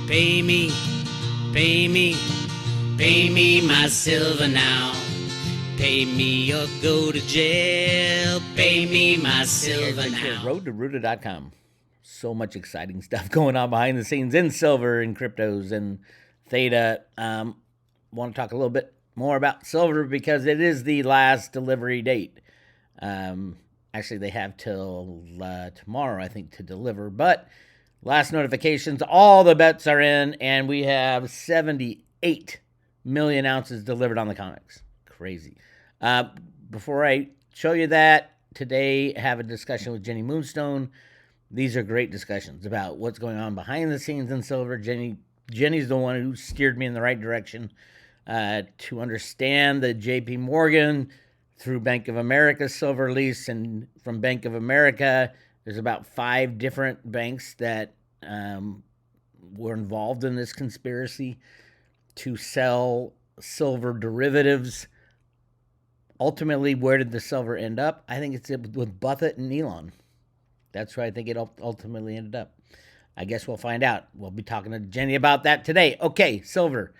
Pay me, pay me, pay me my silver now. Pay me or go to jail. Pay me my silver now. RoadToRooter.com. So much exciting stuff going on behind the scenes in silver and cryptos and theta. Want to talk a little bit more about silver because it is the last delivery date. Actually, they have till tomorrow, I think, to deliver. But last notifications, all the bets are in, and we have 78 million ounces delivered on the COMEX. Crazy. Before I show you that, today I have a discussion with Jenny Moonstone. These are great discussions about what's going on behind the scenes in silver. Jenny's the one who steered me in the right direction to understand the JP Morgan through Bank of America silver lease, and from Bank of America, there's about 5 different banks that were involved in this conspiracy to sell silver derivatives. Ultimately, where did the silver end up? I think it's with Buffett and Elon. That's where I think it ultimately ended up. I guess we'll find out. We'll be talking to Jenny about that today. Okay, silver.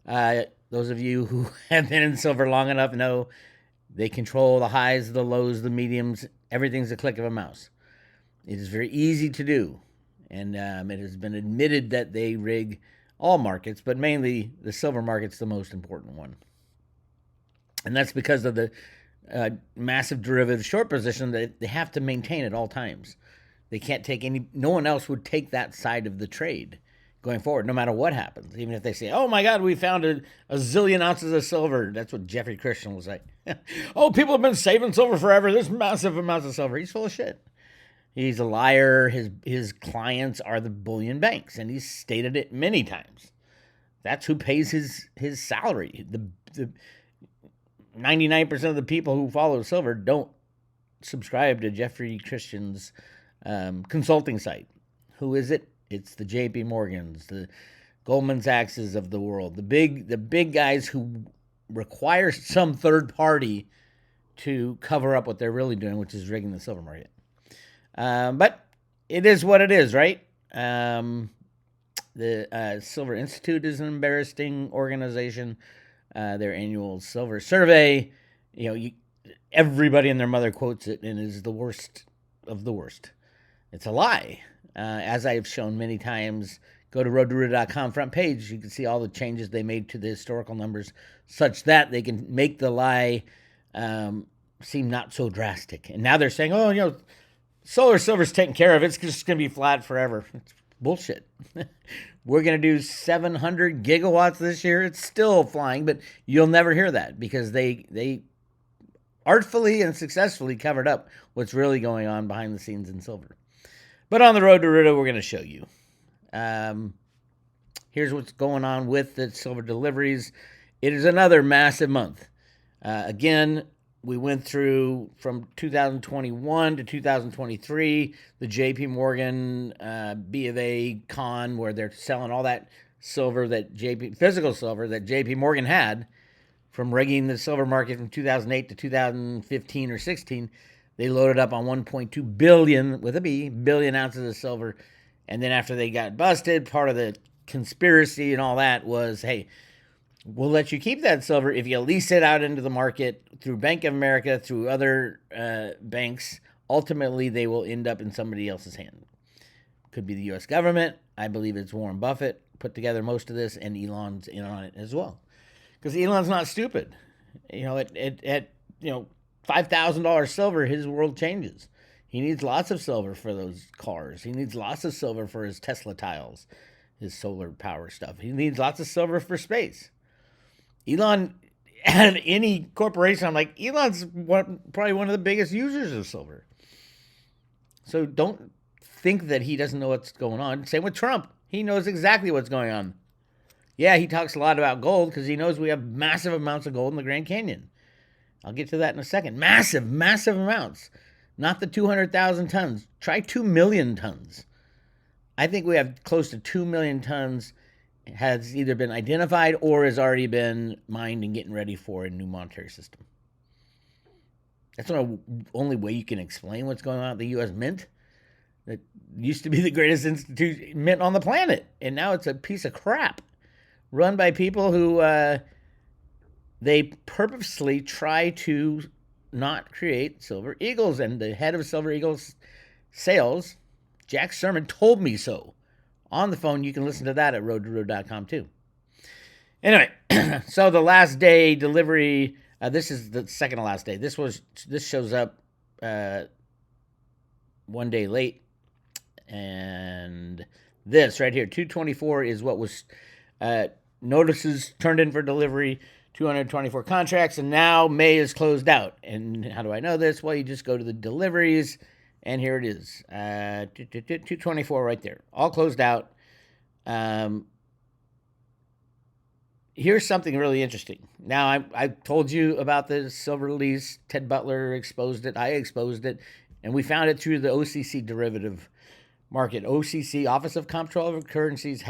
Those of you who have been in silver long enough know they control the highs, the lows, the mediums. Everything's a click of a mouse. It is very easy to do. And it has been admitted that they rig all markets, but mainly the silver market's the most important one. And that's because of the massive derivative short position that they have to maintain at all times. They can't take no one else would take that side of the trade going forward, no matter what happens. Even if they say, oh my God, we found a zillion ounces of silver. That's what Jeffrey Christian was like. Oh, people have been saving silver forever. There's massive amounts of silver. He's full of shit. He's a liar. His clients are the bullion banks, and he's stated it many times. That's who pays his salary. The 99% of the people who follow silver don't subscribe to Jeffrey Christian's consulting site. Who is it? It's the JP Morgans, the Goldman Sachs's of the world, the big guys who require some third party to cover up what they're really doing, which is rigging the silver market. But it is what it is, right? The Silver Institute is an embarrassing organization. Their annual silver survey, everybody and their mother quotes it and is the worst of the worst. It's a lie. As I have shown many times, go to roadtooruta.com front page. You can see all the changes they made to the historical numbers such that they can make the lie seem not so drastic. And now they're saying, silver's taken care of. It's just going to be flat forever. It's bullshit. We're going to do 700 gigawatts this year. It's still flying, but you'll never hear that because they artfully and successfully covered up what's really going on behind the scenes in silver. But on the road to Ruta, we're going to show you. Here's what's going on with the silver deliveries. It is another massive month. Again, we went through from 2021 to 2023, the JP Morgan B of A con, where they're selling all that silver physical silver that JP Morgan had from rigging the silver market from 2008 to 2015 or 16. They loaded up on 1.2 billion, with a B, billion ounces of silver. And then after they got busted, part of the conspiracy and all that was, hey, we'll let you keep that silver if you lease it out into the market through Bank of America, through other banks. Ultimately, they will end up in somebody else's hand. Could be the U.S. government. I believe it's Warren Buffett put together most of this, and Elon's in on it as well. Because Elon's not stupid. At $5,000 silver, his world changes. He needs lots of silver for those cars. He needs lots of silver for his Tesla tiles, his solar power stuff. He needs lots of silver for space. Elon, out of any corporation, I'm like, Elon's probably one of the biggest users of silver. So don't think that he doesn't know what's going on. Same with Trump. He knows exactly what's going on. Yeah, he talks a lot about gold because he knows we have massive amounts of gold in the Grand Canyon. I'll get to that in a second. Massive, massive amounts. Not the 200,000 tons. Try 2 million tons. I think we have close to 2 million tons has either been identified or has already been mined and getting ready for a new monetary system. That's the only way you can explain what's going on at the U.S. Mint. that used to be the greatest mint on the planet, and now it's a piece of crap run by people who they purposely try to not create Silver Eagles. And the head of Silver Eagles sales, Jack Sermon, told me so on the phone. You can listen to that at roadtoroad.com too. Anyway, so the last day delivery, this is the second to last day. This shows up 1 day late. And this right here, 224 is what was notices turned in for delivery, 224 contracts, and now May is closed out. And how do I know this? Well, you just go to the deliveries, and here it is, 224 right there, all closed out. Here's something really interesting. Now, I told you about the silver lease. Ted Butler exposed it. I exposed it. And we found it through the OCC derivative market. OCC, Office of Comptroller of Currencies,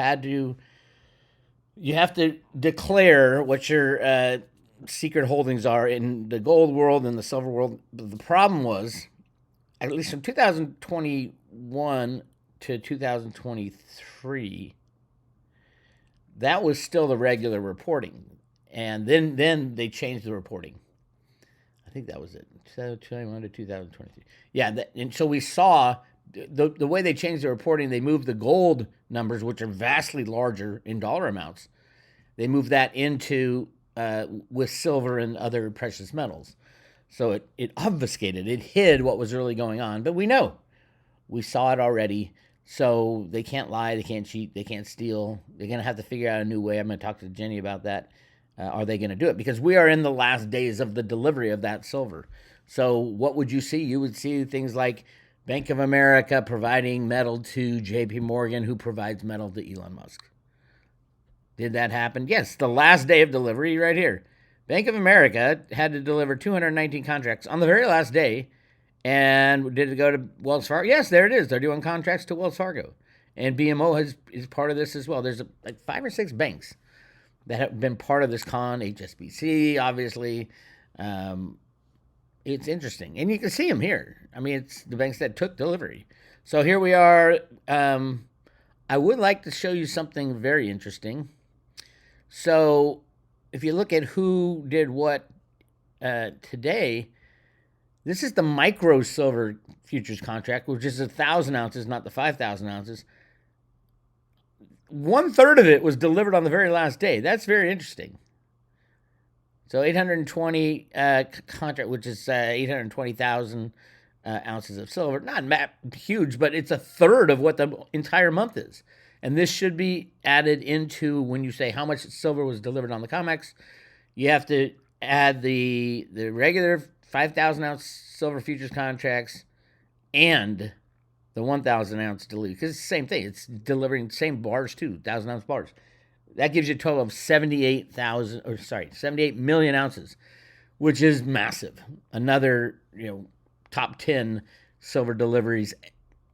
you have to declare what your secret holdings are in the gold world and the silver world. But the problem was, at least from 2021 to 2023, that was still the regular reporting. And then they changed the reporting. I think that was it. 2021 to 2023. Yeah, and so we saw the way they changed the reporting, they moved the gold numbers, which are vastly larger in dollar amounts. They moved that into with silver and other precious metals. So it obfuscated, it hid what was really going on. But we know. We saw it already. So they can't lie, they can't cheat, they can't steal. They're going to have to figure out a new way. I'm going to talk to Jenny about that. Are they going to do it? Because we are in the last days of the delivery of that silver. So what would you see? You would see things like Bank of America providing metal to JP Morgan, who provides metal to Elon Musk. Did that happen? Yes, the last day of delivery right here. Bank of America had to deliver 219 contracts on the very last day. And did it go to Wells Fargo? Yes, there it is. They're doing contracts to Wells Fargo. And BMO is part of this as well. There's like 5 or 6 banks that have been part of this con. HSBC, obviously. It's interesting. And you can see them here. I mean, it's the banks that took delivery. So here we are. I would like to show you something very interesting. So if you look at who did what today, this is the micro silver futures contract, which is 1,000 ounces, not the 5,000 ounces. 1/3 of it was delivered on the very last day. That's very interesting. So 820 contract, which is 820,000 ounces of silver. Not huge, but it's 1/3 of what the entire month is. And this should be added into when you say how much silver was delivered on the COMEX. You have to add the regular 5,000 ounce silver futures contracts and the 1,000 ounce dilute, because it's the same thing. It's delivering the same bars too, 1,000 ounce bars. That gives you a total of 78 million ounces, which is massive. Another, top 10 silver deliveries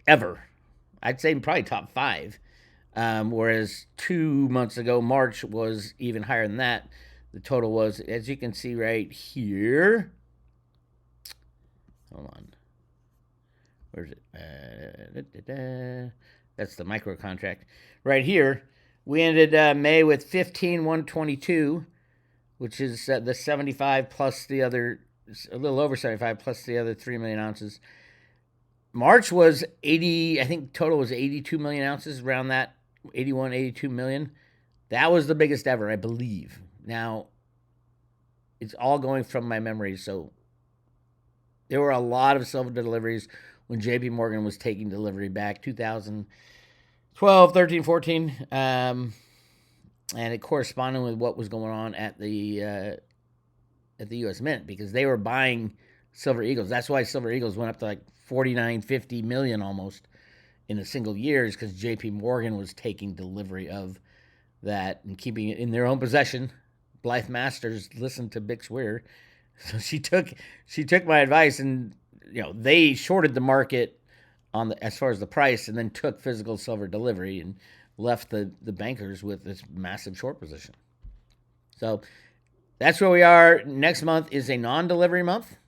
ever. I'd say probably top 5. Whereas 2 months ago, March was even higher than that. The total was, as you can see right here. Hold on. Where's it? That's the micro contract. Right here, we ended May with 15,122, which is the 75 plus the other, a little over 75 plus the other 3 million ounces. March was 80, I think total was 82 million ounces, around that, 81, 82 million. That was the biggest ever, I believe. Now, it's all going from my memory, so there were a lot of silver deliveries when JP Morgan was taking delivery back 2012, 13, 14. And it corresponded with what was going on at the U.S. Mint, because they were buying Silver Eagles. That's why Silver Eagles went up to like 49, 50 million almost in a single year, is because JP Morgan was taking delivery of that and keeping it in their own possession. Blythe Masters listened to Bix Weir. So she took my advice, and they shorted the market on as far as the price, and then took physical silver delivery and left the bankers with this massive short position. So that's where we are. Next month is a non-delivery month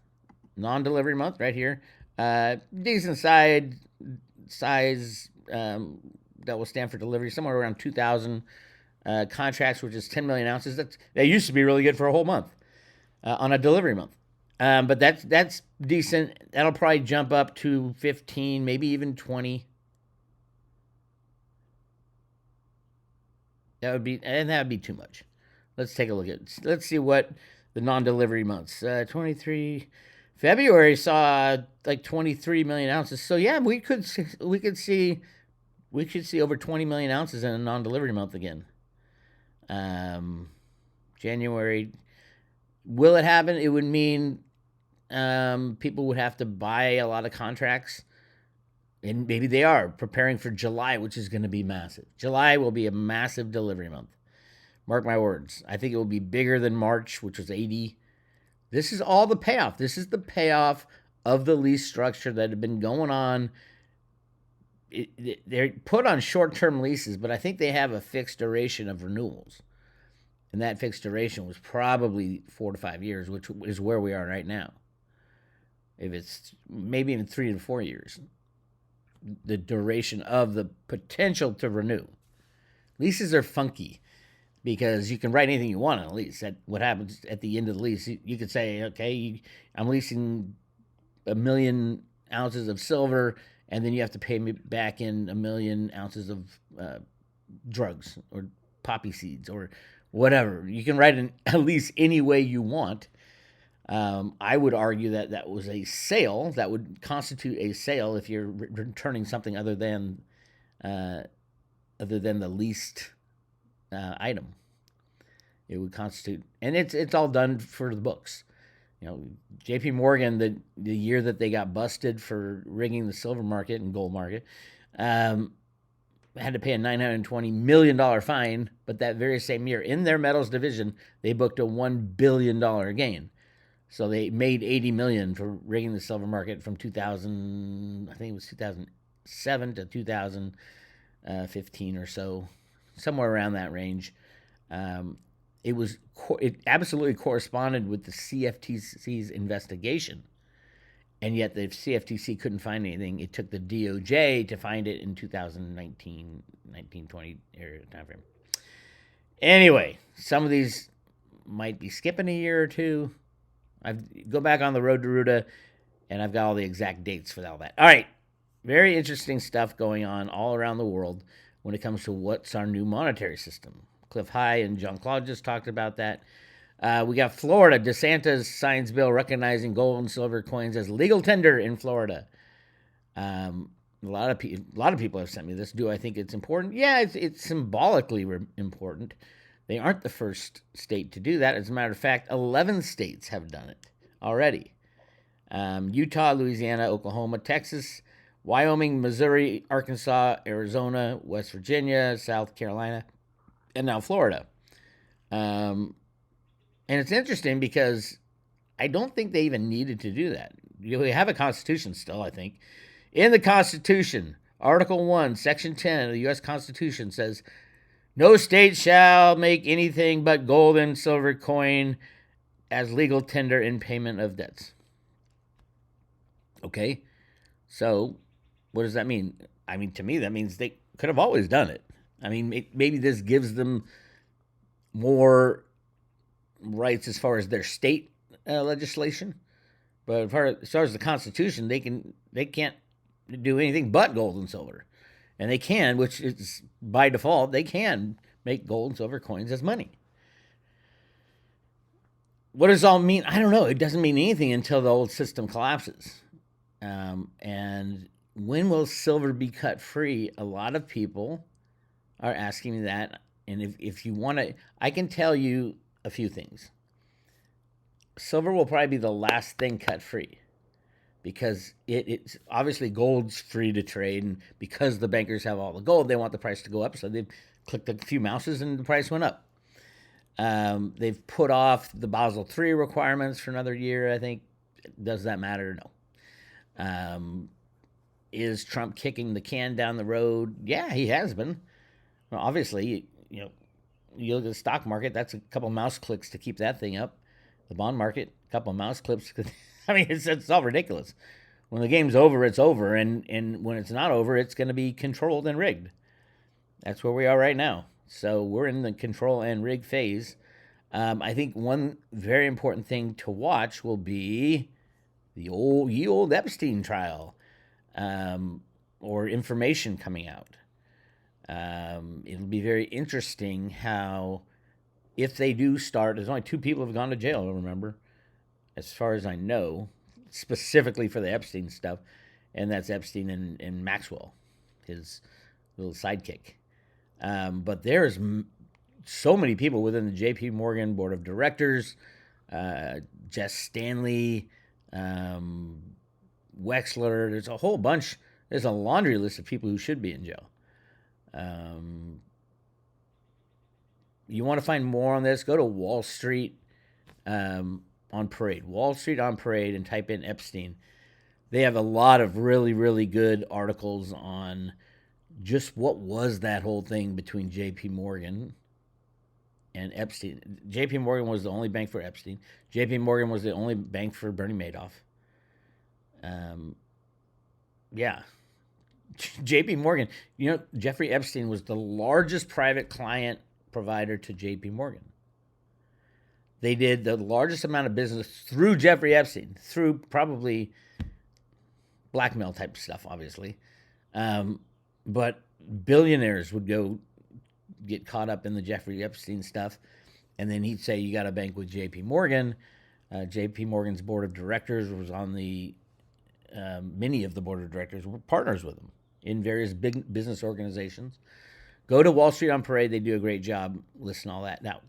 right here. Decent side size that will stand for delivery, somewhere around 2,000 contracts, which is 10 million ounces. That used to be really good for a whole month on a delivery month. But that's decent. That'll probably jump up to 15, maybe even 20. That would be too much. Let's take a look at it. Let's see what the non-delivery months. 23 February saw like 23 million ounces. So yeah, we should see over 20 million ounces in a non-delivery month again. January, will it happen? It would mean people would have to buy a lot of contracts, and maybe they are preparing for July, which is going to be massive. July will be a massive delivery month. Mark my words. I think it will be bigger than March, which was 80. This is all the payoff. This is the payoff of the lease structure that had been going on. They're put on short-term leases, but I think they have a fixed duration of renewals. And that fixed duration was probably 4 to 5 years, which is where we are right now. If it's maybe even 3 to 4 years, the duration of the potential to renew. Leases are funky because you can write anything you want on a lease. What happens at the end of the lease, you could say, okay, I'm leasing 1 million ounces of silver, and then you have to pay me back in 1 million ounces of drugs or poppy seeds or whatever. You can write a lease any way you want. I would argue that was a sale. That would constitute a sale if you're returning something other than the leased item. It would constitute, and it's all done for the books. You know, J.P. Morgan, the year that they got busted for rigging the silver market and gold market, had to pay a $920 million fine. But that very same year, in their metals division, they booked a $1 billion gain. So they made $80 million for rigging the silver market from 2000, I think it was 2007 to 2015 or so, somewhere around that range. It absolutely corresponded with the CFTC's investigation, and yet the CFTC couldn't find anything. It took the DOJ to find it in 2019, 1920 area timeframe. Anyway, some of these might be skipping a year or two. I go back on the road to Ruta, and I've got all the exact dates for all that. All right, very interesting stuff going on all around the world when it comes to what's our new monetary system. Cliff High and Jean-Claude just talked about that. We got Florida. DeSantis signs bill recognizing gold and silver coins as legal tender in Florida. A lot of people have sent me this. Do I think it's important? Yeah, it's symbolically important. They aren't the first state to do that. As a matter of fact, 11 states have done it already. Utah, Louisiana, Oklahoma, Texas, Wyoming, Missouri, Arkansas, Arizona, West Virginia, South Carolina, and now Florida. And it's interesting because I don't think they even needed to do that. We have a constitution still, I think. In the Constitution, Article 1, Section 10 of the U.S. Constitution says, no state shall make anything but gold and silver coin as legal tender in payment of debts. Okay, so what does that mean? I mean, to me, that means they could have always done it. I mean, maybe this gives them more rights as far as their state legislation, but as far as the Constitution, they can't do anything but gold and silver, and they can, which is by default, they can make gold and silver coins as money. What does it all mean? I don't know. It doesn't mean anything until the old system collapses. And when will silver be cut free? A lot of people are asking me that. And if you want to, I can tell you a few things. Silver will probably be the last thing cut free because it's obviously gold's free to trade. And because the bankers have all the gold, they want the price to go up. So they've clicked a few mouses and the price went up. They've put off the Basel III requirements for another year, I think. Does that matter? No. Is Trump kicking the can down the road? Yeah, he has been. Well, obviously, you look at the stock market, that's a couple mouse clicks to keep that thing up. The bond market, a couple mouse clicks. I mean, it's all ridiculous. when the game's over, it's over, and when it's not over, it's going to be controlled and rigged. That's where we are right now. So we're in the control and rig phase. I think one very important thing to watch will be the old Epstein trial, or information coming out. It'll be very interesting how, if they do start, there's only 2 people who have gone to jail, remember, as far as I know, specifically for the Epstein stuff, and that's Epstein and Maxwell, his little sidekick. But there's so many people within the J.P. Morgan board of directors, Jess Stanley, Wexler. There's a whole bunch. There's a laundry list of people who should be in jail. You want to find more on this? Go to Wall Street on Parade. Wall Street on Parade, and type in Epstein. They have a lot of really, really good articles on just what was that whole thing between J.P. Morgan and Epstein. J.P. Morgan was the only bank for Epstein. J.P. Morgan was the only bank for Bernie Madoff. Yeah. J.P. Morgan, Jeffrey Epstein was the largest private client provider to J.P. Morgan. They did the largest amount of business through Jeffrey Epstein, through probably blackmail type stuff, obviously. But billionaires would go get caught up in the Jeffrey Epstein stuff, and then he'd say, you got to bank with J.P. Morgan. J.P. Morgan's board of directors was on many of the board of directors were partners with him in various big business organizations. Go to Wall Street on Parade. They do a great job listing all that. Now,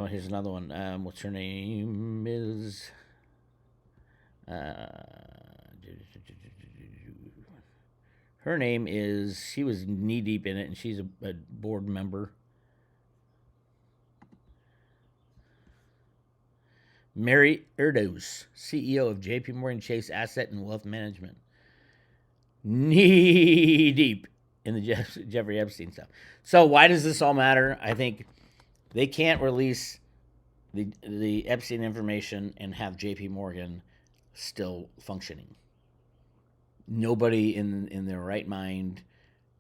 here's another one. What's her name is... Her name is, she was knee deep in it, and she's a board member. Mary Erdos, CEO of JP Morgan Chase Asset and Wealth Management. Knee deep in the Jeffrey Epstein stuff. So why does this all matter? I think they can't release the Epstein information and have JP Morgan still functioning. Nobody in their right mind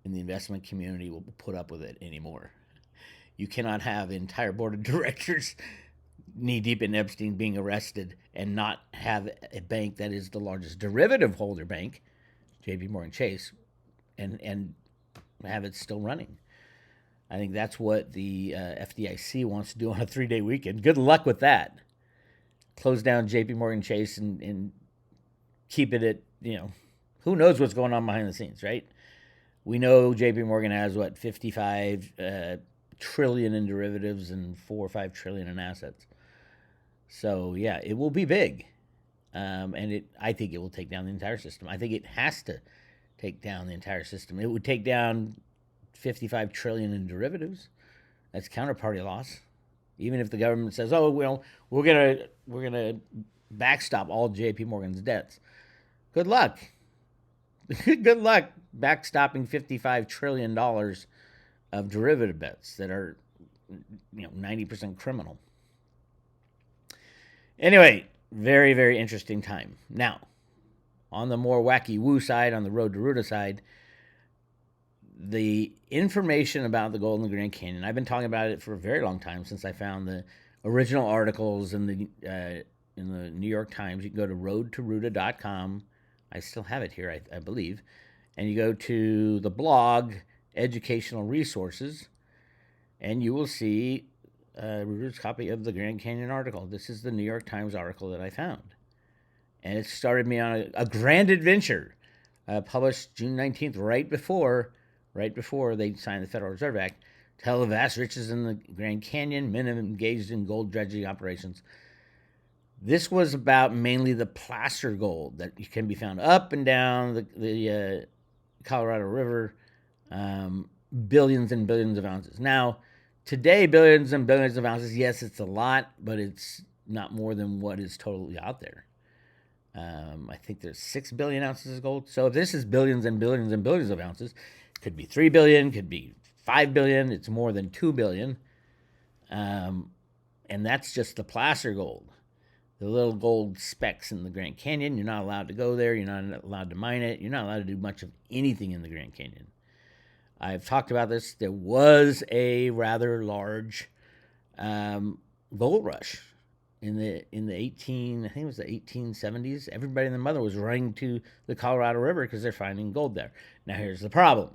in the investment community will put up with it anymore. You cannot have the entire board of directors knee deep in Epstein being arrested and not have a bank that is the largest derivative holder bank, JP Morgan Chase, and have it still running. I think that's what the FDIC wants to do on a 3-day weekend. Good luck with that. Close down JP Morgan Chase and keep it at, who knows what's going on behind the scenes, right? We know JP Morgan has, 55 trillion in derivatives and 4 or 5 trillion in assets. So, yeah, it will be big. And I think it will take down the entire system. I think it has to take down the entire system. It would take down 55 trillion in derivatives. That's counterparty loss. Even if the government says, "Oh, well, we're gonna backstop all JP Morgan's debts." Good luck. Good luck backstopping $55 trillion of derivative bets that are 90% criminal. Anyway, very, very interesting time. Now, on the more wacky woo side, on the Road to Ruta side, the information about the gold in the Grand Canyon, I've been talking about it for a very long time, since I found the original articles in the New York Times. You can go to roadtoruta.com. I still have it here, I believe. And you go to the blog, Educational Resources, and you will see Ruta's copy of the Grand Canyon article. This is the New York Times article that I found. And it started me on a grand adventure, published June 19th, right before they signed the Federal Reserve Act, tell the vast riches in the Grand Canyon, men engaged in gold dredging operations. This was about mainly the placer gold that can be found up and down the Colorado River, billions and billions of ounces. Now, today, billions and billions of ounces, yes, it's a lot, but it's not more than what is totally out there. I think there's 6 billion ounces of gold. So if this is billions and billions and billions of ounces, it could be 3 billion, could be 5 billion. It's more than 2 billion. And that's just the placer gold. the little gold specks in the Grand Canyon. You're not allowed to go there. You're not allowed to mine it. You're not allowed to do much of anything in the Grand Canyon. I've talked about this. There was a rather large gold rush in the 1870s. Everybody and their mother was running to the Colorado River because they're finding gold there. Now here's the problem.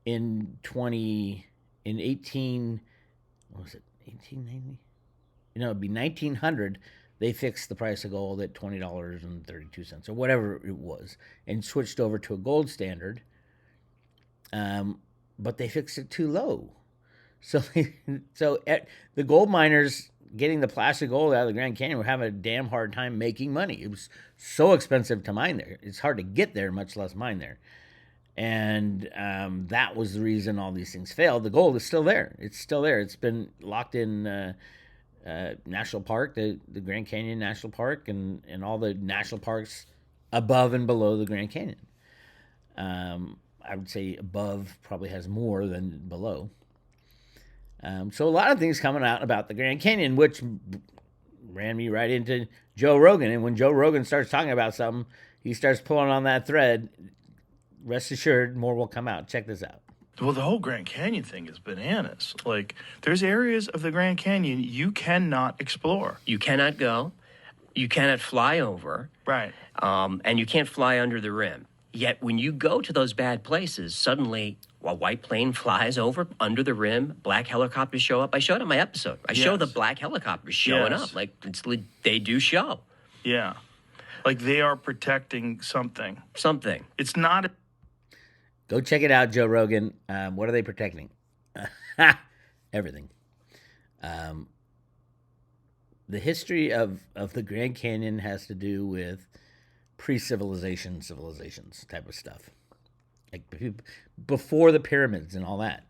In 1890? It'd be 1900. They fixed the price of gold at $20.32 or whatever it was, and switched over to a gold standard. But they fixed it too low. So the gold miners getting the plastic gold out of the Grand Canyon were having a damn hard time making money. It was so expensive to mine there. It's hard to get there, much less mine there. And that was the reason all these things failed. The gold is still there. It's still there. It's been locked in National Park, the Grand Canyon National Park, and all the national parks above and below the Grand Canyon. I would say above probably has more than below. So a lot of things coming out about the Grand Canyon, which ran me right into Joe Rogan. And when Joe Rogan starts talking about something, he starts pulling on that thread. Rest assured, more will come out. Check this out. Well, the whole Grand Canyon thing is bananas. Like, there's areas of the Grand Canyon you cannot explore. You cannot go. You cannot fly over. Right. And you can't fly under the rim. Yet when you go to those bad places, suddenly a white plane flies over under the rim, black helicopters show up. I showed it in my episode. I show the black helicopters showing up. Like, they do show. Yeah. Like, they are protecting something. Something. It's not... Go check it out, Joe Rogan. What are they protecting? Everything. The history of the Grand Canyon has to do with pre-civilization civilizations type of stuff. Like before the pyramids and all that.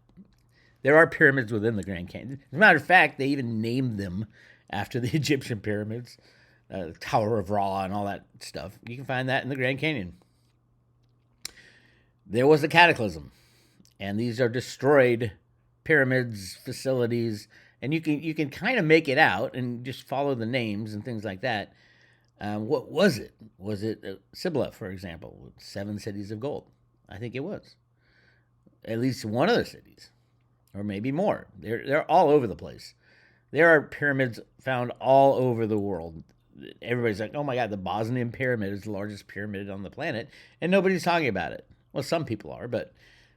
There are pyramids within the Grand Canyon. As a matter of fact, they even named them after the Egyptian pyramids, Tower of Ra and all that stuff. You can find that in the Grand Canyon. There was a cataclysm, and these are destroyed pyramids, facilities, and you can kind of make it out and just follow the names and things like that. What was it? Was it Cibola, for example, with 7 cities of gold? I think it was. At least one of the cities, or maybe more. They're all over the place. There are pyramids found all over the world. Everybody's like, oh my God, the Bosnian pyramid is the largest pyramid on the planet, and nobody's talking about it. Well, some people are, but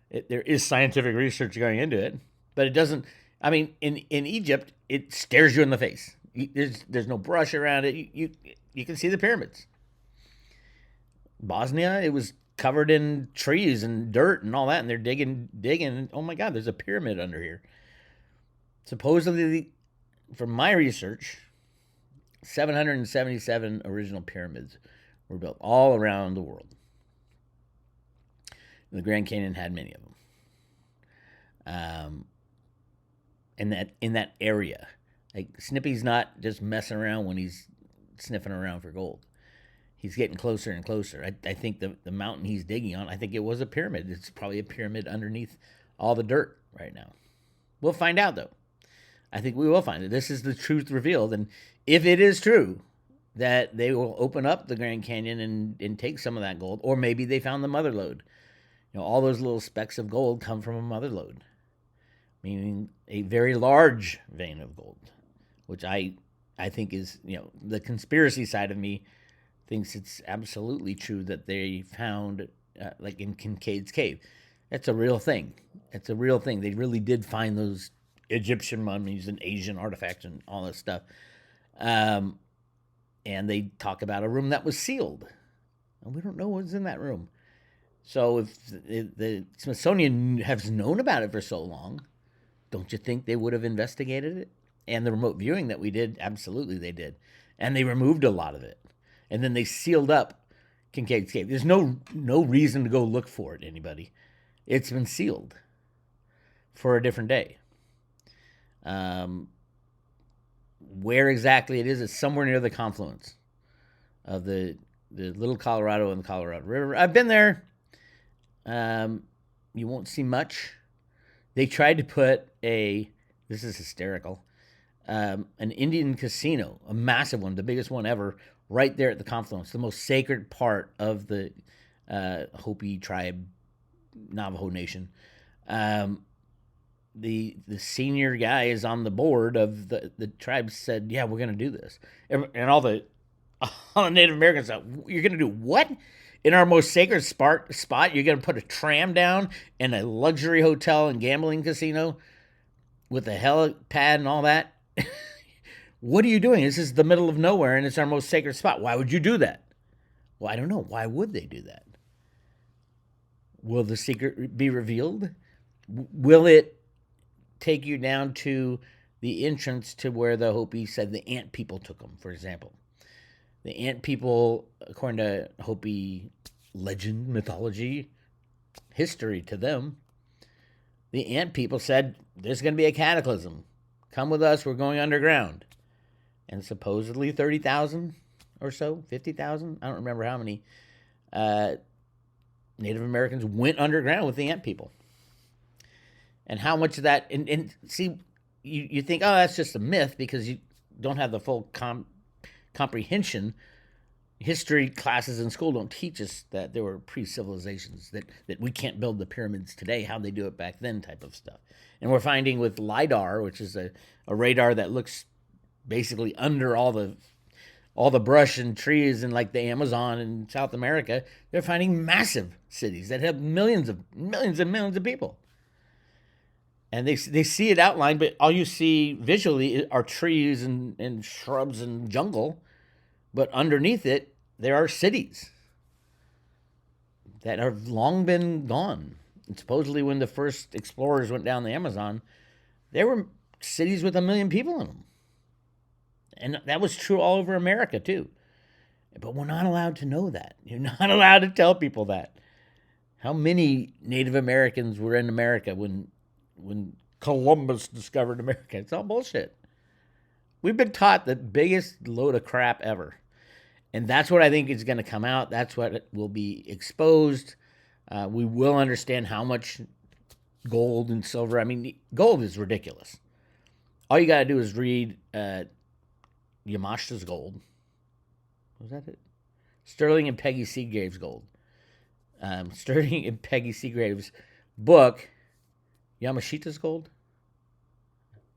there is scientific research going into it. But it doesn't, I mean, in Egypt, it stares you in the face. There's no brush around it. You can see the pyramids. Bosnia, it was covered in trees and dirt and all that, and they're digging. And, oh my God, there's a pyramid under here. Supposedly, from my research, 777 original pyramids were built all around the world. The Grand Canyon had many of them. In that area. Like, Snippy's not just messing around when he's sniffing around for gold. He's getting closer and closer. I think the mountain he's digging on, I think it was a pyramid. It's probably a pyramid underneath all the dirt right now. We'll find out, though. I think we will find it. This is the truth revealed. And if it is true that they will open up the Grand Canyon and take some of that gold, or maybe they found the mother lode. All those little specks of gold come from a mother lode, meaning a very large vein of gold, which I think is, the conspiracy side of me thinks it's absolutely true that they found, like in Kincaid's Cave. That's a real thing. It's a real thing. They really did find those Egyptian mummies and Asian artifacts and all this stuff. And they talk about a room that was sealed. And we don't know what's in that room. So if the Smithsonian has known about it for so long, don't you think they would have investigated it? And the remote viewing that we did, absolutely they did. And they removed a lot of it. And then they sealed up Kincaid's Cave. There's no reason to go look for it, anybody. It's been sealed for a different day. Where exactly it is somewhere near the confluence of the Little Colorado and the Colorado River. I've been there. You won't see much. They tried to put this is hysterical. an Indian casino, a massive one, the biggest one ever, right there at the confluence, the most sacred part of the Hopi tribe, Navajo Nation. The senior guy is on the board of the tribe. Said, "Yeah, we're going to do this," and all the Native Americans said, "You're going to do what? In our most sacred spot, you're going to put a tram down and a luxury hotel and gambling casino with a helipad and all that? What are you doing? This is the middle of nowhere and it's our most sacred spot. Why would you do that?" Well, I don't know. Why would they do that? Will the secret be revealed? Will it take you down to the entrance to where the Hopi said the ant people took them, for example? The ant people, according to Hopi legend, mythology, history to them, the ant people said, there's going to be a cataclysm. Come with us, we're going underground. And supposedly 30,000 or so, 50,000, I don't remember how many, Native Americans went underground with the ant people. And how much of that, and see, you think, oh, that's just a myth because you don't have the full comprehension. History classes in school don't teach us that there were pre-civilizations, that we can't build the pyramids today, how they do it back then type of stuff. And we're finding with LIDAR, which is a radar that looks basically under all the brush and trees in like the Amazon in South America, they're finding massive cities that have millions and millions of people. And they see it outlined, but all you see visually are trees and shrubs and jungle. But underneath it, there are cities that have long been gone. And supposedly when the first explorers went down the Amazon, there were cities with 1 million people in them. And that was true all over America, too. But we're not allowed to know that. You're not allowed to tell people that. How many Native Americans were in America when Columbus discovered America? It's all bullshit. We've been taught the biggest load of crap ever. And that's what I think is going to come out. That's what will be exposed. We will understand how much gold and silver. I mean, gold is ridiculous. All you got to do is read Yamashita's Gold. Was that it? Sterling and Peggy Seagrave's Gold. Sterling and Peggy Seagrave's book, Yamashita's Gold?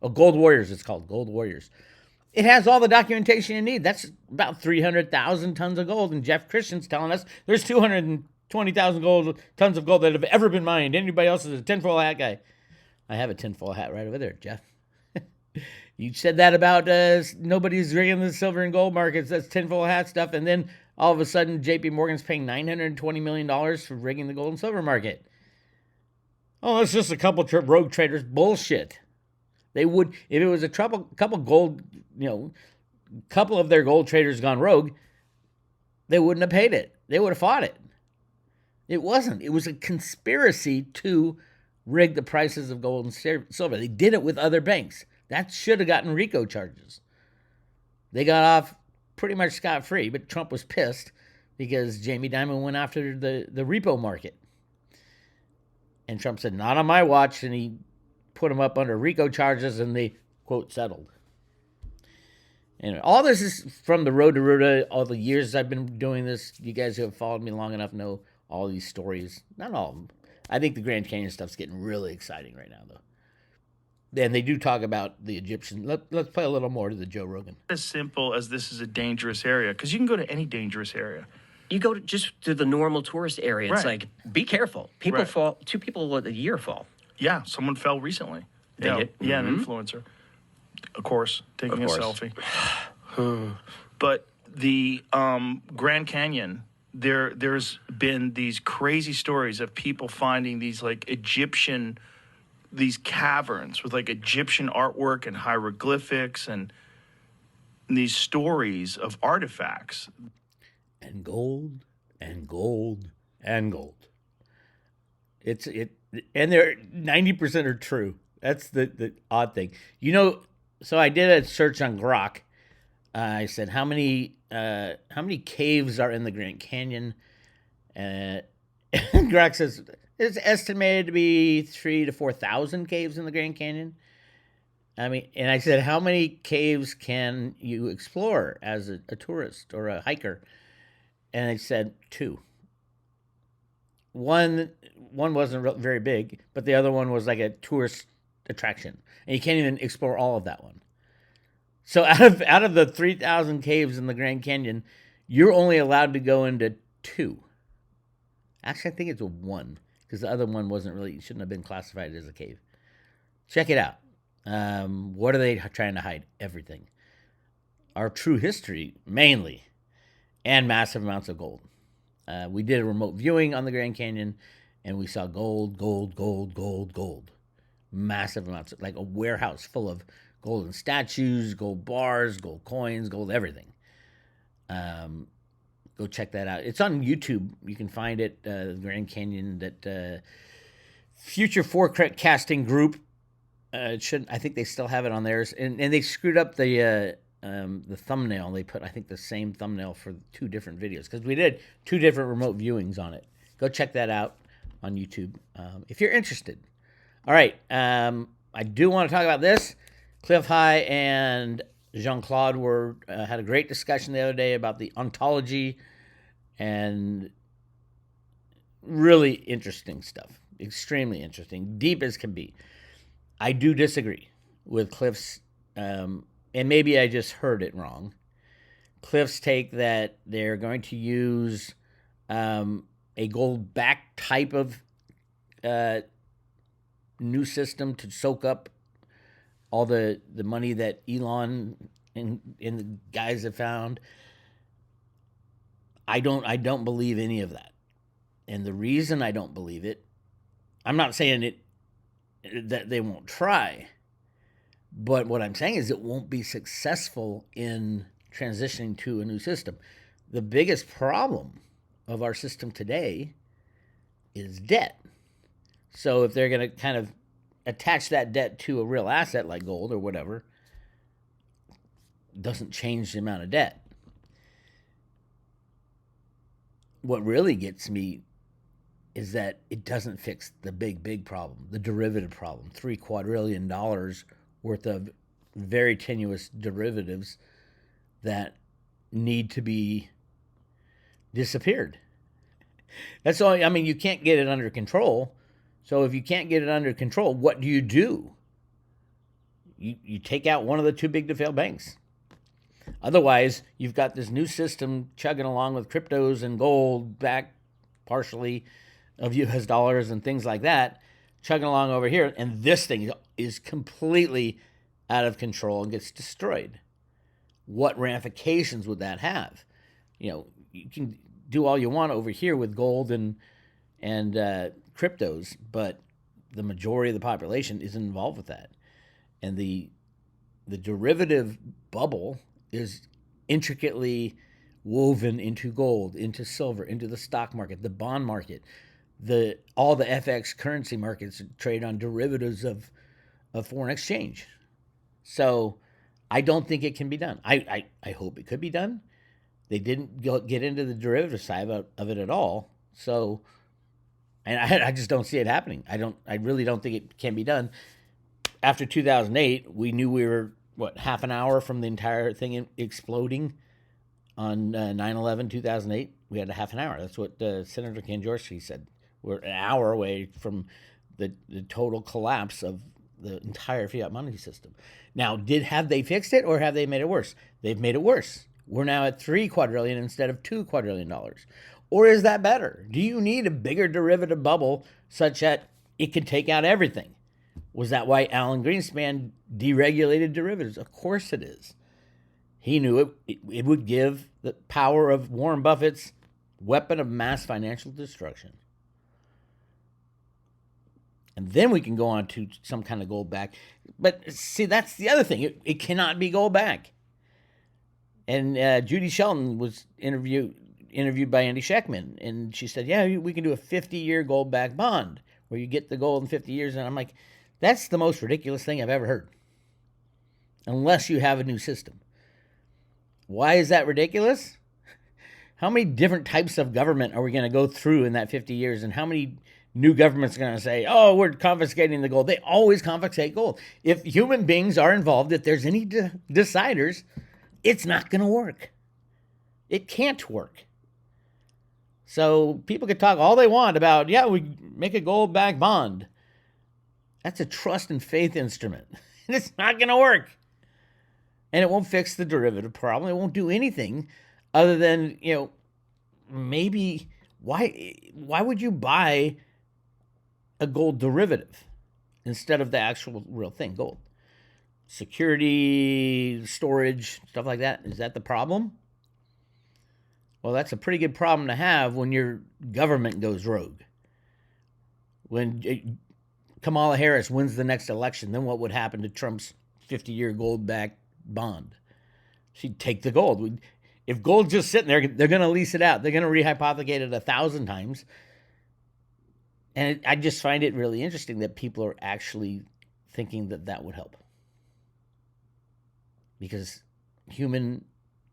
Oh, Gold Warriors, it's called. Gold Warriors. It has all the documentation you need. That's about 300,000 tons of gold. And Jeff Christian's telling us there's 220,000 tons of gold that have ever been mined. Anybody else is a tinfoil hat guy. I have a tinfoil hat right over there, Jeff. You said that about nobody's rigging the silver and gold markets. That's tinfoil hat stuff. And then all of a sudden, JP Morgan's paying $920 million for rigging the gold and silver market. Oh, that's just a couple rogue traders. Bullshit. They would, if it was a couple gold, couple of their gold traders gone rogue, they wouldn't have paid it. They would have fought it. It wasn't. It was a conspiracy to rig the prices of gold and silver. They did it with other banks. That should have gotten RICO charges. They got off pretty much scot-free, but Trump was pissed because Jamie Dimon went after the repo market. And Trump said, not on my watch, and he put them up under RICO charges, and they, quote, settled. And all this is from the road to Ruta. All the years I've been doing this, you guys who have followed me long enough know all these stories. Not all of them. I think the Grand Canyon stuff's getting really exciting right now, though. And they do talk about the Egyptian. Let's play a little more to the Joe Rogan. As simple as this is a dangerous area, because you can go to any dangerous area. You go just to the normal tourist area. It's like, be careful. People fall. 2 people a year fall. Yeah, someone fell recently. They did? Yeah, an influencer. Of course, taking a selfie. But the Grand Canyon, there's been these crazy stories of people finding these these caverns with Egyptian artwork and hieroglyphics and these stories of artifacts. And gold, and gold, and gold. And they're 90% are true. That's the odd thing. So I did a search on Grok. I said, how many caves are in the Grand Canyon? And Grok says it's estimated to be 3,000 to 4,000 caves in the Grand Canyon. I mean, and I said, how many caves can you explore as a tourist or a hiker? And they said 2. One wasn't very big, but the other one was like a tourist attraction, and you can't even explore all of that one. So out of the 3,000 caves in the Grand Canyon, you're only allowed to go into 2. Actually, I think it's 1 because the other one shouldn't have been classified as a cave. Check it out. What are they trying to hide? Everything. Our true history, mainly, and massive amounts of gold. We did a remote viewing on the Grand Canyon, and we saw gold, gold, gold, gold, gold. Massive amounts, like a warehouse full of golden statues, gold bars, gold coins, gold everything. Go check that out. It's on YouTube. You can find it, the Grand Canyon, that Future Forecasting Group. I think they still have it on theirs, and they screwed up the thumbnail. They put, I think, the same thumbnail for 2 different videos because we did 2 different remote viewings on it. Go check that out on YouTube if you're interested. All right, I do want to talk about this. Cliff High and Jean-Claude had a great discussion the other day about the ontology, and really interesting stuff. Extremely interesting, deep as can be. I do disagree with Cliff's, and maybe I just heard it wrong. Cliff's take that they're going to use a gold back type of new system to soak up all the money that Elon and the guys have found. I don't believe any of that. And the reason I don't believe it, I'm not saying that they won't try, but what I'm saying is it won't be successful in transitioning to a new system. The biggest problem of our system today is debt. So if they're going to kind of attach that debt to a real asset like gold or whatever, doesn't change the amount of debt. What really gets me is that it doesn't fix the big problem, the derivative problem. $3 quadrillion worth of very tenuous derivatives that need to be disappeared. That's all. I mean, you can't get it under control. So if you can't get it under control, what do? You take out one of the 2 big to fail banks. Otherwise, you've got this new system chugging along with cryptos and gold back partially of US dollars and things like that, chugging along over here, and this thing is completely out of control and gets destroyed. What ramifications would that have? You can do all you want over here with gold and cryptos, but the majority of the population isn't involved with that. And the derivative bubble is intricately woven into gold, into silver, into the stock market, the bond market, all the FX currency markets trade on derivatives of foreign exchange. So I don't think it can be done. I hope it could be done. They didn't get into the derivative side of it at all. So, and I just don't see it happening. I really don't think it can be done. After 2008, we knew we were, half an hour from the entire thing exploding on 9/11, 2008. We had a half an hour. That's what Senator Kanjorski said. We're an hour away from the total collapse of the entire fiat money system. Now, have they fixed it or have they made it worse? They've made it worse. We're now at $3 quadrillion instead of $2 quadrillion. Or is that better? Do you need a bigger derivative bubble such that it can take out everything? Was that why Alan Greenspan deregulated derivatives? Of course it is. He knew it would give the power of Warren Buffett's weapon of mass financial destruction. And then we can go on to some kind of gold back. But see, that's the other thing. It cannot be gold back. And Judy Shelton was interviewed by Andy Schectman, and she said, yeah, we can do a 50-year gold back bond where you get the gold in 50 years. And I'm like, that's the most ridiculous thing I've ever heard. Unless you have a new system. Why is that ridiculous? How many different types of government are we going to go through in that 50 years? And how many new government's going to say, oh, we're confiscating the gold. They always confiscate gold. If human beings are involved, if there's any deciders, it's not going to work. It can't work. So people can talk all they want about, yeah, we make a gold-backed bond. That's a trust and faith instrument. And it's not going to work. And it won't fix the derivative problem. It won't do anything other than, maybe why would you buy a gold derivative instead of the actual real thing, gold? Security, storage, stuff like that. Is that the problem? Well, that's a pretty good problem to have when your government goes rogue. When Kamala Harris wins the next election, then what would happen to Trump's 50-year gold-backed bond? She'd take the gold. If gold's just sitting there, they're going to lease it out. They're going to rehypothecate it 1,000 times. And I just find it really interesting that people are actually thinking that that would help. Because human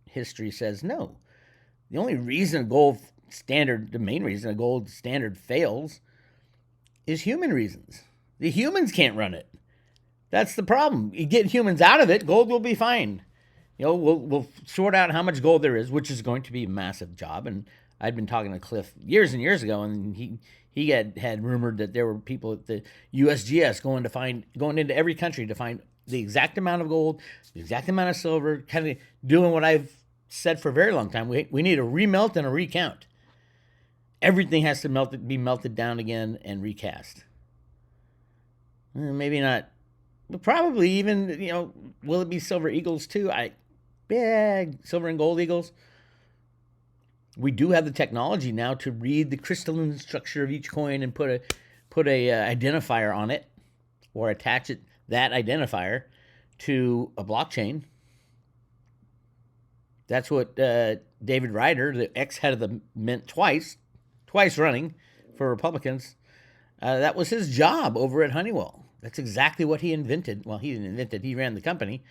history says no. The only reason the main reason a gold standard fails is human reasons. The humans can't run it. That's the problem. You get humans out of it, gold will be fine. We'll sort out how much gold there is, which is going to be a massive job. And I'd been talking to Cliff years and years ago, and he had rumored that there were people at the USGS going into every country to find the exact amount of gold, the exact amount of silver, kind of doing what I've said for a very long time. We need a remelt and a recount. Everything has to be melted down again and recast. Maybe not, but probably even, will it be silver eagles too? Silver and gold eagles. We do have the technology now to read the crystalline structure of each coin and put a identifier on it, or attach that identifier to a blockchain. That's what David Ryder, the ex-head of the Mint, twice running for Republicans, that was his job over at Honeywell. That's exactly what he invented. Well, he didn't invent it. He ran the company.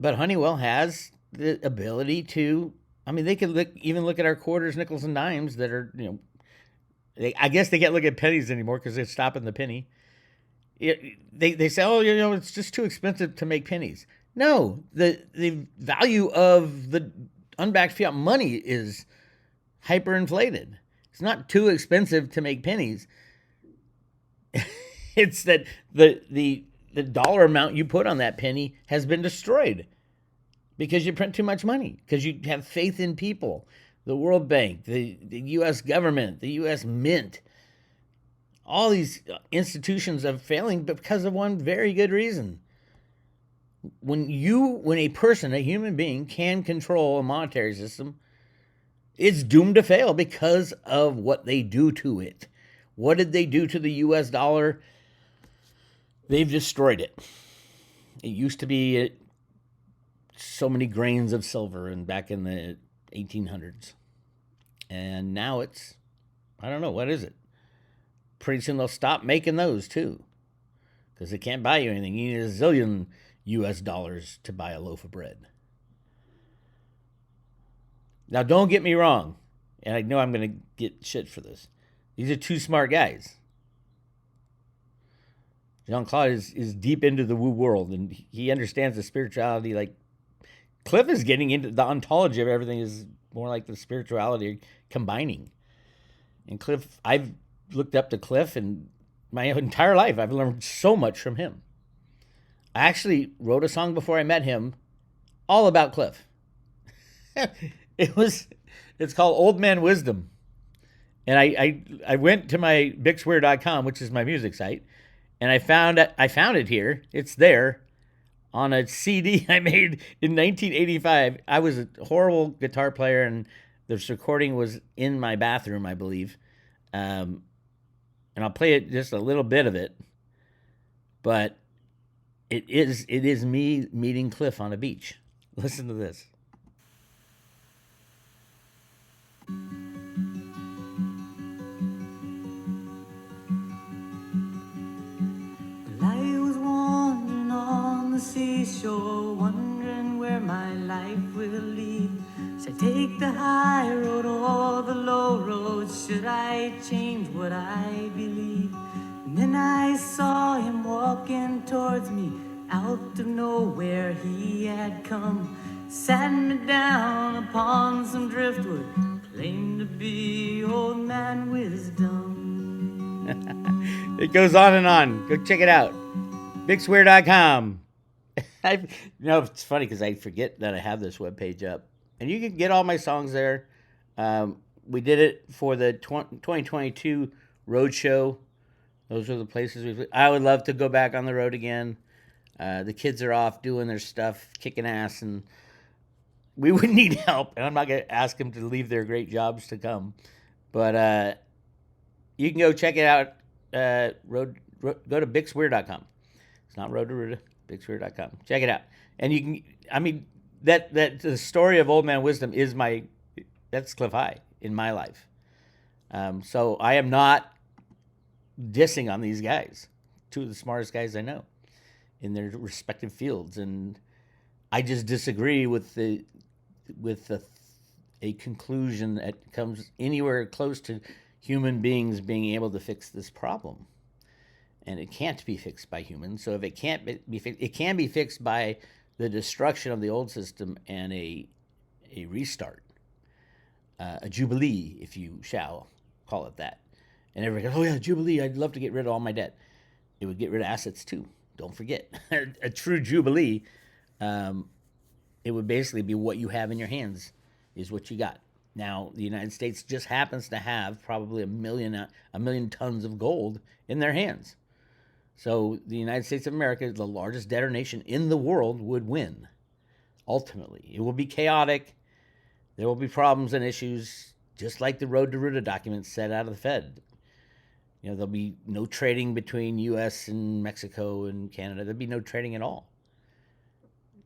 But Honeywell has the ability to, they could even look at our quarters, nickels, and dimes that are, I guess they can't look at pennies anymore because they're stopping the penny. They say, oh, it's just too expensive to make pennies. No, the value of the unbacked fiat money is hyperinflated. It's not too expensive to make pennies. It's that the dollar amount you put on that penny has been destroyed because you print too much money, because you have faith in people. The World Bank, the U.S. government, the U.S. Mint, all these institutions are failing because of one very good reason. When a person, a human being, can control a monetary system, it's doomed to fail because of what they do to it. What did they do to the U.S. dollar? They've destroyed it. It used to be so many grains of silver back in the 1800s. And now it's, I don't know, what is it? Pretty soon they'll stop making those too, because they can't buy you anything. You need a zillion U.S. dollars to buy a loaf of bread. Now, don't get me wrong, and I know I'm going to get shit for this. These are two smart guys. Jean-Claude is deep into the woo world, and he understands the spirituality. Like, Cliff is getting into the ontology of everything, is more like the spirituality combining. And Cliff, I've looked up to Cliff, and my entire life I've learned so much from him. I actually wrote a song before I met him all about Cliff. It's called Old Man Wisdom. And I went to my BixWeir.com, which is my music site, and I found it here. It's there on a CD I made in 1985. I was a horrible guitar player, and this recording was in my bathroom, I believe. And I'll play it, just a little bit of it. But it is me meeting Cliff on a beach. Listen to this. I was wandering on the seashore, wondering where my life will lead. Should I take the high road or the low road? Should I change what I believe? And then I saw him walking towards me. Out of nowhere he had come, sat me down upon some driftwood, claimed to be old man wisdom. It goes on and on. Go check it out. BixWeir.com. It's funny because I forget that I have this webpage up. And you can get all my songs there. We did it for the 2022 road show. Those are the places I would love to go back on the road again. The kids are off doing their stuff, kicking ass, and we would need help. And I'm not going to ask them to leave their great jobs to come. But you can go check it out. Go to BixWeir.com. It's not Road to Ruta, BixWeir.com. Check it out. And you can, that the story of Old Man Wisdom is that's Cliff High in my life. So I am not dissing on these guys, two of the smartest guys I know in their respective fields, and I just disagree with a conclusion that comes anywhere close to human beings being able to fix this problem. And it can't be fixed by humans. So if it can't be fixed, it can be fixed by the destruction of the old system and a restart, a jubilee, if you shall call it that. And everybody goes, "Oh yeah, jubilee! I'd love to get rid of all my debt." It would get rid of assets too. Don't forget, a true jubilee. It would basically be what you have in your hands is what you got. Now, the United States just happens to have probably a million tons of gold in their hands. So the United States of America, the largest debtor nation in the world, would win. Ultimately, it will be chaotic. There will be problems and issues, just like the Road to Ruta documents said out of the Fed. There'll be no trading between U.S. and Mexico and Canada. There'll be no trading at all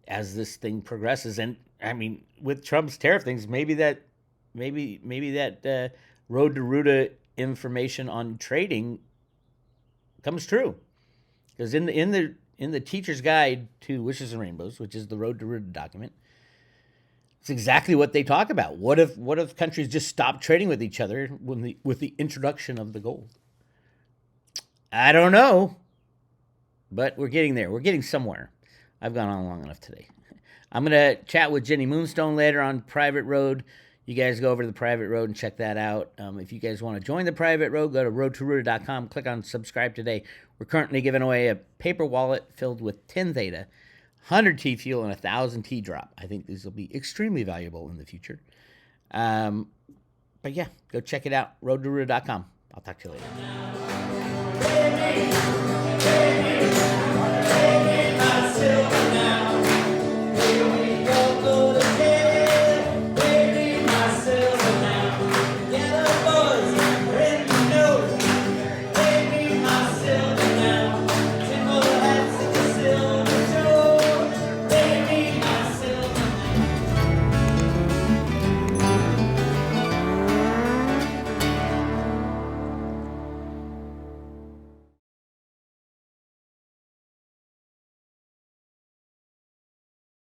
as this thing progresses. And with Trump's tariff things, maybe that Road to Ruta information on trading comes true, because in the teacher's guide to Wishes and Rainbows, which is the Road to Ruta document, it's exactly what they talk about. What if countries just stop trading with each other with the introduction of the gold? I don't know, but we're getting there. We're getting somewhere. I've gone on long enough today. I'm going to chat with Jenny Moonstone later on Private Road. You guys go over to the Private Road and check that out. If you guys want to join the Private Road, go to roadtoruta.com, click on subscribe today. We're currently giving away a paper wallet filled with 10 Theta, 100 T fuel, and 1,000 T drop. I think these will be extremely valuable in the future. But yeah, go check it out, roadtoruta.com. I'll talk to you later.